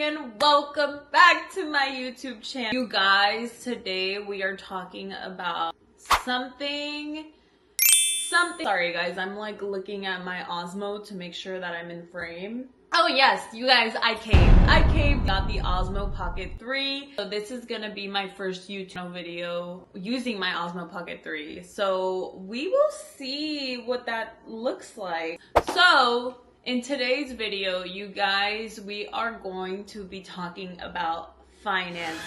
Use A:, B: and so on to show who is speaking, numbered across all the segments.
A: and welcome back to my YouTube channel. You guys, today we are talking about something. Sorry guys, I'm like looking at my Osmo to make sure that I'm in frame. Oh yes, you guys, I caved, got the Osmo Pocket 3. So this is gonna be my first YouTube video using my Osmo Pocket 3. So we will see what that looks like. So in today's video, you guys, we are going to be talking about finances.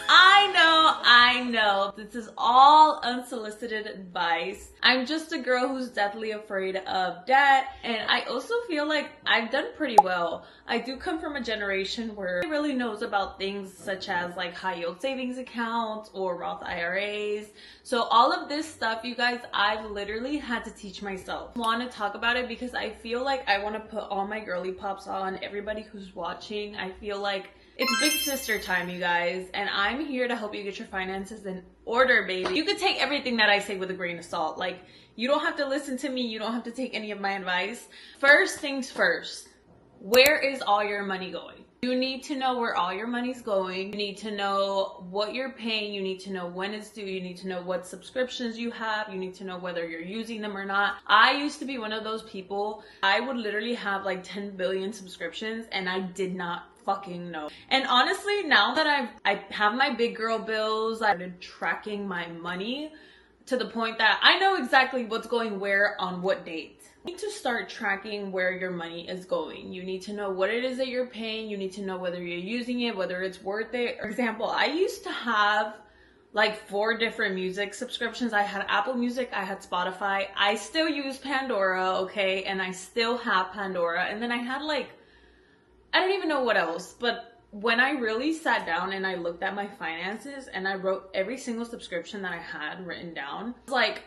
A: I know, this is all unsolicited advice. I'm just a girl who's deathly afraid of debt, and I also feel like I've done pretty well. I do come from a generation where nobody really knows about things such as like high yield savings accounts or Roth IRAs. So all of this stuff, you guys, I've literally had to teach myself. I want to talk about it because I feel like I want to put all my girly pops on, everybody who's watching. I feel like it's big sister time, you guys, and I'm here to help you get your finances in order, baby. You could take everything that I say with a grain of salt. Like, you don't have to listen to me. You don't have to take any of my advice. First things first, where is all your money going? You need to know where all your money's going. You need to know what you're paying. You need to know when it's due. You need to know what subscriptions you have. You need to know whether you're using them or not. I used to be one of those people. I would literally have like 10 billion subscriptions and I did not fucking know. And honestly, now that I have my big girl bills, I started tracking my money to the point that I know exactly what's going where on what date. You need to start tracking where your money is going. You need to know what it is that you're paying. You need to know whether you're using it, whether it's worth it. For example, I used to have like 4 different music subscriptions. I had Apple Music, I had Spotify, I still use Pandora, okay, and I still have Pandora, and then I had like, I don't even know what else, but when I really sat down and I looked at my finances and I wrote every single subscription that I had written down, I was like,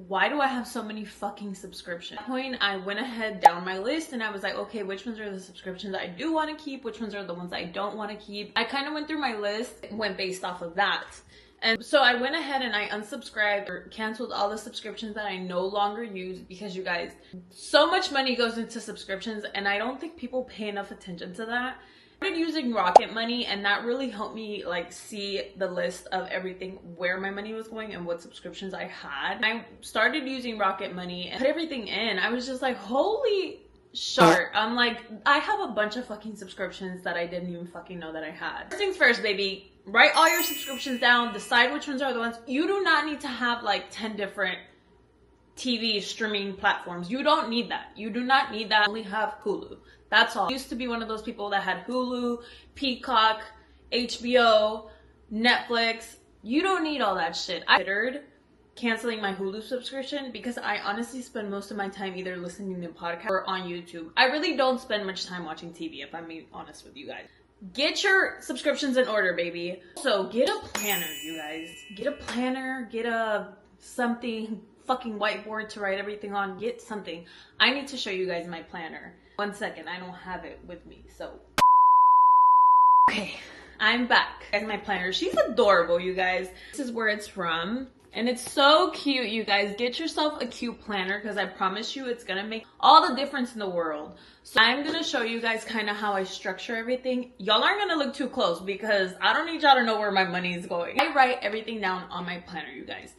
A: why do I have so many fucking subscriptions? At that point, I went ahead down my list and I was like, okay, which ones are the subscriptions I do want to keep? Which ones are the ones I don't want to keep? I kind of went through my list and went based off of that. And so I went ahead and I unsubscribed or canceled all the subscriptions that I no longer use because, you guys, so much money goes into subscriptions and I don't think people pay enough attention to that. I started using Rocket Money and that really helped me like see the list of everything, where my money was going and what subscriptions I had. I started using Rocket Money and put everything in. I was just like, holy shit. I'm like, I have a bunch of fucking subscriptions that I didn't even fucking know that I had. First things first, baby. Write all your subscriptions down, decide which ones are the ones. You do not need to have like 10 different TV streaming platforms. You don't need that. You do not need that. Only have Hulu. That's all. I used to be one of those people that had Hulu, Peacock, HBO, Netflix. You don't need all that shit. I considered canceling my Hulu subscription because I honestly spend most of my time either listening to podcasts or on YouTube. I really don't spend much time watching TV, if I'm being honest with you guys. Get your subscriptions in order, baby. So get a planner, you guys. Get a planner, get something fucking whiteboard to write everything on. Get something. I need to show you guys my planner. One second, I don't have it with me, so. Okay, I'm back. Guys, my planner, she's adorable, you guys. This is where it's from. And it's so cute, you guys. Get yourself a cute planner because I promise you it's gonna make all the difference in the world. So I'm gonna show you guys kind of how I structure everything. Y'all aren't gonna look too close because I don't need y'all to know where my money is going. I write everything down on my planner, you guys.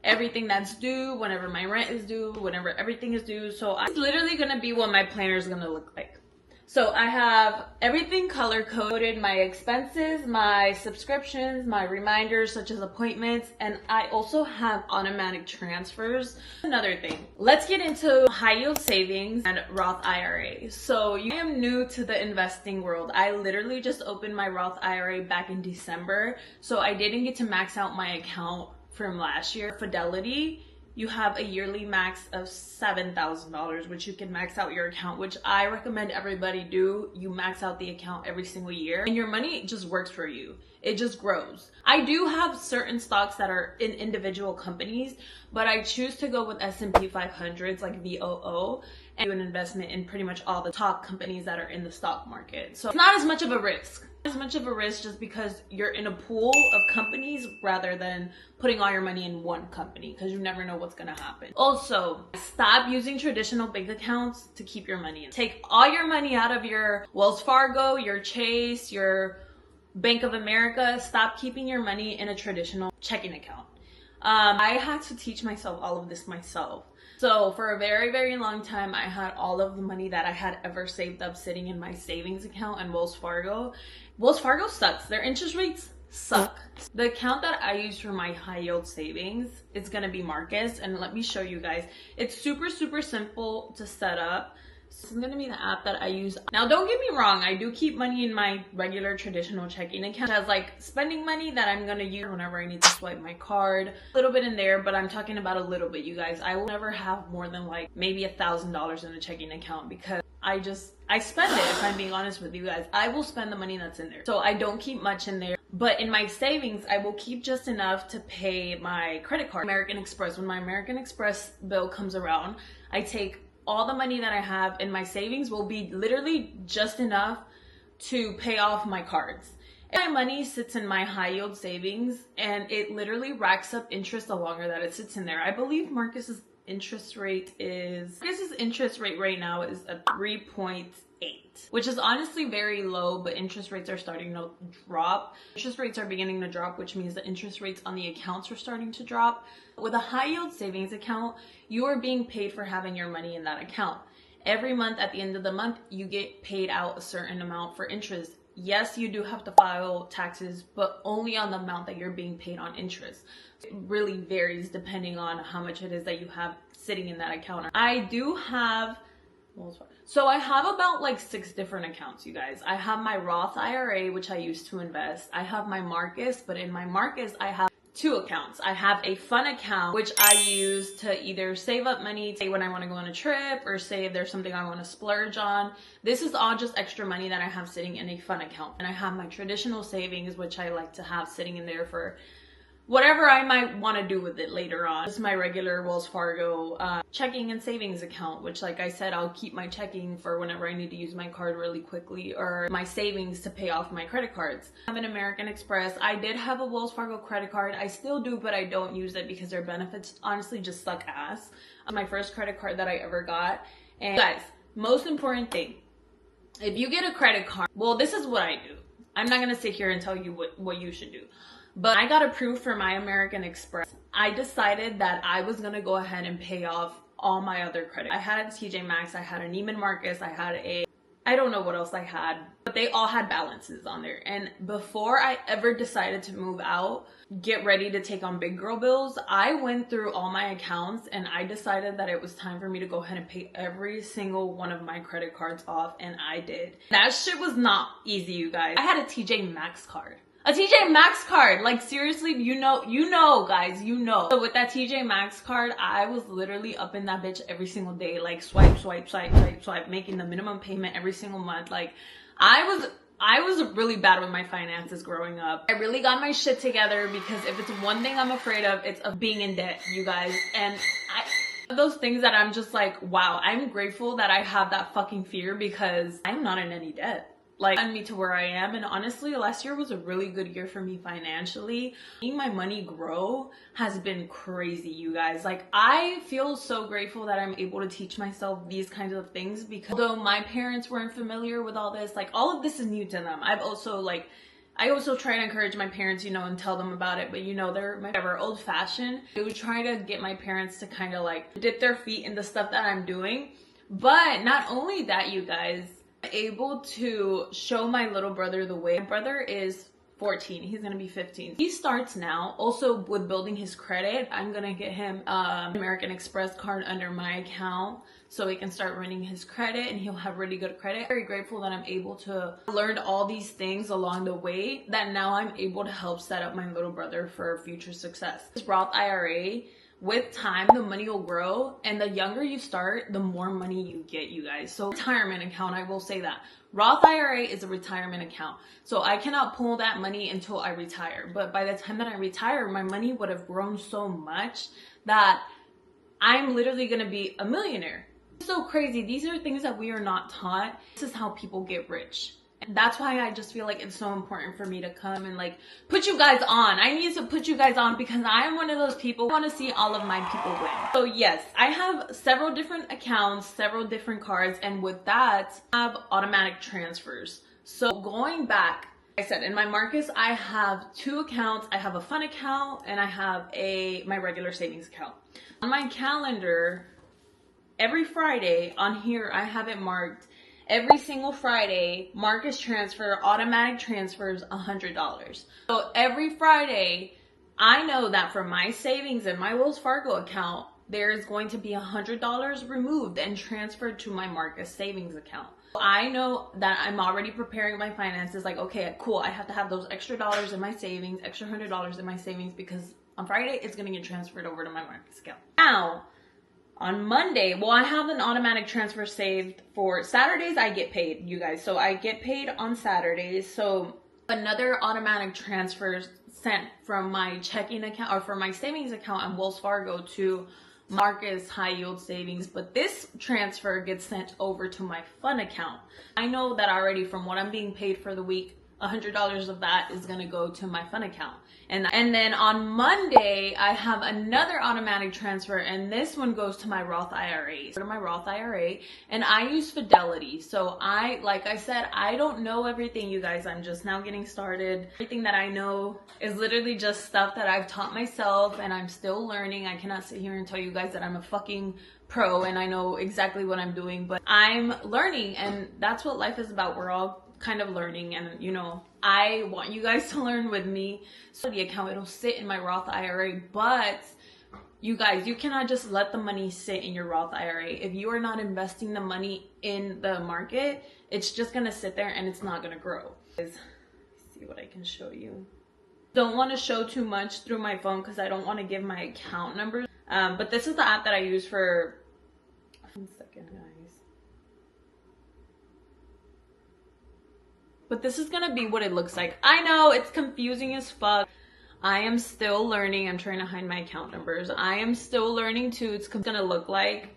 A: Everything that's due, whenever my rent is due, whenever everything is due. So it's literally gonna be what my planner is gonna look like. So I have everything color coded, my expenses, my subscriptions, my reminders such as appointments, and I also have automatic transfers. Another thing, let's get into high yield savings and Roth IRA. So I am new to the investing world. I literally just opened my Roth IRA back in December. So I didn't get to max out my account from last year. Fidelity, you have a yearly max of $7,000, which you can max out your account, which I recommend everybody do. You max out the account every single year and your money just works for you. It just grows. I do have certain stocks that are in individual companies, but I choose to go with S&P 500s like VOO and do an investment in pretty much all the top companies that are in the stock market. So it's not as much of a risk. As much of a risk just because you're in a pool of companies rather than putting all your money in one company, because you never know what's gonna happen. Also, stop using traditional bank accounts to keep your money in. Take all your money out of your Wells Fargo, your Chase, your Bank of America. Stop keeping your money in a traditional checking account. I had to teach myself all of this myself. So for a very, very long time, I had all of the money that I had ever saved up sitting in my savings account and Wells Fargo. Wells Fargo sucks. Their interest rates suck. The account that I use for my high yield savings is going to be Marcus. And let me show you guys. It's super, super simple to set up. This is going to be the app that I use. Now, don't get me wrong. I do keep money in my regular traditional checking account. It has like spending money that I'm going to use whenever I need to swipe my card. A little bit in there, but I'm talking about a little bit, you guys. I will never have more than like maybe $1,000 in a checking account because I spend it, if I'm being honest with you guys. I will spend the money that's in there. So I don't keep much in there. But in my savings, I will keep just enough to pay my credit card. American Express. When my American Express bill comes around, I take all the money that I have in my savings will be literally just enough to pay off my cards. And my money sits in my high yield savings and it literally racks up interest the longer that it sits in there. I believe Marcus's interest rate right now is a 3.8, which is honestly very low, but interest rates are starting to drop. Interest rates are beginning to drop, which means the interest rates on the accounts are starting to drop. With a high yield savings account, you are being paid for having your money in that account. Every month at the end of the month, you get paid out a certain amount for interest. Yes, you do have to file taxes, but only on the amount that you're being paid on interest. It really varies depending on how much it is that you have sitting in that account. I do have, so I have about like 6 different accounts, you guys. I have my Roth IRA, which I use to invest. I have my Marcus, but in my Marcus, I have 2 accounts. I have a fun account, which I use to either save up money, say when I want to go on a trip, or say if there's something I want to splurge on. This is all just extra money that I have sitting in a fun account. And I have my traditional savings, which I like to have sitting in there for whatever I might want to do with it later on. This is my regular Wells Fargo checking and savings account, which like I said, I'll keep my checking for whenever I need to use my card really quickly, or my savings to pay off my credit cards. I have an American Express. I did have a Wells Fargo credit card. I still do, but I don't use it because their benefits honestly just suck ass. My first credit card that I ever got. And guys, most important thing, if you get a credit card, well, this is what I do. I'm not going to sit here and tell you what you should do. But I got approved for my American Express. I decided that I was going to go ahead and pay off all my other credit. I had a TJ Maxx, I had a Neiman Marcus, I don't know what else I had, but they all had balances on there. And before I ever decided to move out, get ready to take on big girl bills, I went through all my accounts and I decided that it was time for me to go ahead and pay every single one of my credit cards off, and I did. That shit was not easy, you guys. I had a TJ Maxx card. A TJ Maxx card, like seriously, you know, guys, you know. So with that TJ Maxx card, I was literally up in that bitch every single day, like swipe, making the minimum payment every single month. Like I was really bad with my finances growing up. I really got my shit together because if it's one thing I'm afraid of, it's of being in debt, you guys. And those things that I'm just like, wow, I'm grateful that I have that fucking fear because I'm not in any debt. Like, got me to where I am. And honestly, last year was a really good year for me financially. Seeing my money grow has been crazy, you guys. Like, I feel so grateful that I'm able to teach myself these kinds of things, because although my parents weren't familiar with all this, like all of this is new to them. I also try to encourage my parents, you know, and tell them about it, but you know, they're whatever, old fashioned. I would try to get my parents to kind of like dip their feet in the stuff that I'm doing. But not only that, you guys, able to show my little brother the way. My brother is 14, he's gonna be 15. He starts now. Also with building his credit, I'm gonna get him American Express card under my account so he can start running his credit and he'll have really good credit. Very grateful that I'm able to learn all these things along the way, that now I'm able to help set up my little brother for future success. This Roth IRA with time, the money will grow, and the younger you start, the more money you get, you guys. So retirement account, I will say that. Roth IRA is a retirement account. So I cannot pull that money until I retire. But by the time that I retire, my money would have grown so much that I'm literally going to be a millionaire. It's so crazy. These are things that we are not taught. This is how people get rich. And that's why I just feel like it's so important for me to come and like put you guys on. I need to put you guys on because I am one of those people who want to see all of my people win. So yes, I have several different accounts, several different cards, and with that, I have automatic transfers. So going back, like I said, in my Marcus, I have 2 accounts. I have a fun account and I have my regular savings account. On my calendar, every Friday on here, I have it marked. Every single Friday, Marcus transfer, automatic transfers $100. So every Friday, I know that from my savings in my Wells Fargo account, there's going to be $100 removed and transferred to my Marcus savings account. I know that I'm already preparing my finances like, okay, cool, I have to have those extra dollars in my savings, extra $100 in my savings because on Friday, it's going to get transferred over to my Marcus account. Now, on Monday, well, I have an automatic transfer saved for Saturdays. I get paid, you guys. So I get paid on Saturdays. So another automatic transfer sent from my checking account or from my savings account on Wells Fargo to Marcus high yield savings. But this transfer gets sent over to my fun account. I know that already from what I'm being paid for the week, $100 of that is going to go to my fun account. And then on Monday, I have another automatic transfer, and this one goes to my Roth IRA. To my Roth IRA, and I use Fidelity. So like I said, I don't know everything, you guys. I'm just now getting started. Everything that I know is literally just stuff that I've taught myself, and I'm still learning. I cannot sit here and tell you guys that I'm a fucking pro and I know exactly what I'm doing, but I'm learning, and that's what life is about. We're all kind of learning, and you know, I want you guys to learn with me. So the account, it'll sit in my Roth IRA, but you guys, you cannot just let the money sit in your Roth IRA. If you are not investing the money in the market, it's just gonna sit there and it's not gonna grow. Let's see what I can show you. Don't want to show too much through my phone because I don't want to give my account numbers, but this is the app that I use for 1 second, guys. But this is gonna be what it looks like. I know it's confusing as fuck. I am still learning. I'm trying to hide my account numbers. I am still learning too. It's gonna look like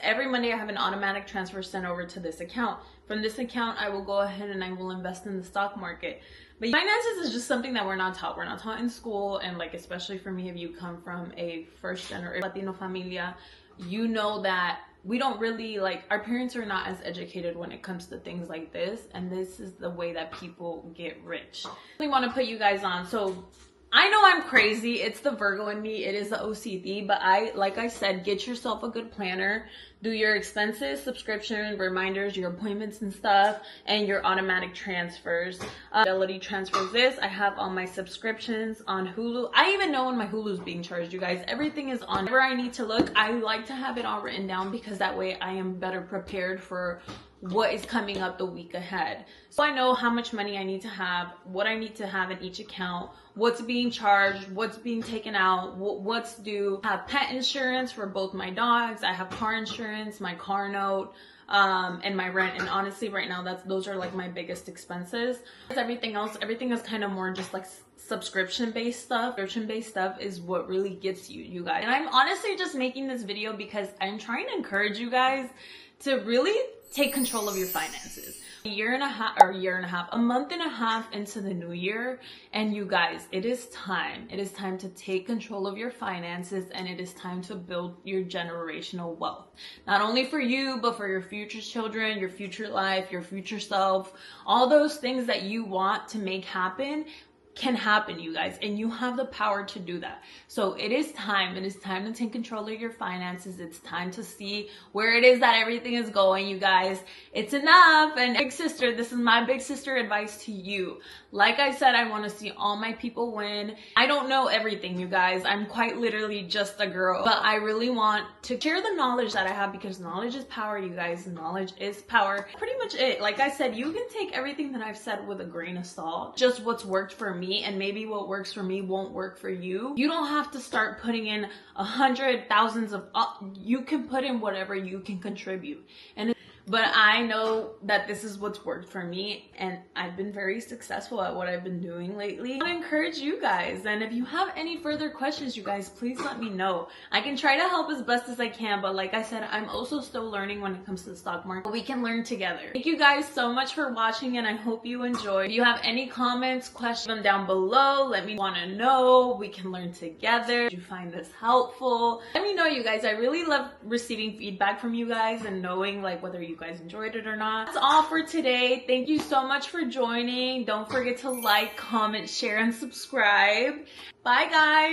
A: every Monday I have an automatic transfer sent over to this account. From this account, I will go ahead and I will invest in the stock market. But finances is just something that we're not taught. We're not taught in school, and like especially for me, if you come from a first generation Latino familia, you know that we don't really, like, our parents are not as educated when it comes to things like this, and this is the way that people get rich. I really want to put you guys on. So I know I'm crazy. It's the Virgo in me. It is the OCD, but like I said, get yourself a good planner. Do your expenses, subscription, reminders, your appointments and stuff, and your automatic transfers. Fidelity transfers this. I have all my subscriptions on Hulu. I even know when my Hulu is being charged, you guys. Everything is on. Whenever I need to look, I like to have it all written down because that way I am better prepared for what is coming up the week ahead. So I know how much money I need to have, what I need to have in each account, what's being charged, what's being taken out, what's due. I have pet insurance for both my dogs. I have car insurance, my car note, and my rent. And honestly, right now, those are like my biggest expenses. Everything else, everything is kind of more just like subscription-based stuff. Subscription-based stuff is what really gets you guys. And I'm honestly just making this video because I'm trying to encourage you guys to really take control of your finances. A month and a half into the new year, and you guys, it is time to take control of your finances, and it is time to build your generational wealth, not only for you but for your future children, your future life, your future self. All those things that you want to make happen can happen, you guys, and you have the power to do that. So it is time to take control of your finances. It's time to see where it is that everything is going, you guys. It's enough. And big sister, this is my big sister advice to you. Like I said, I want to see all my people win. I don't know everything, you guys. I'm quite literally just a girl, but I really want to share the knowledge that I have because knowledge is power, you guys. Knowledge is power. Pretty much it. Like I said, you can take everything that I've said with a grain of salt. Just what's worked for me. me, and maybe what works for me won't work for you. You don't have to start putting in 100 thousands of, you can put in whatever you can contribute. But I know that this is what's worked for me, and I've been very successful at what I've been doing lately. I encourage you guys, and if you have any further questions, you guys, please let me know. I can try to help as best as I can, but like I said, I'm also still learning when it comes to the stock market. We can learn together. Thank you guys so much for watching, and I hope you enjoyed. If you have any comments, questions, them down below. Let me want to know. We can learn together. Did you find this helpful? Let me know, you guys. I really love receiving feedback from you guys and knowing like whether you guys enjoyed it or not. That's all for today. Thank you so much for joining. Don't forget to like, comment, share, and subscribe. Bye guys.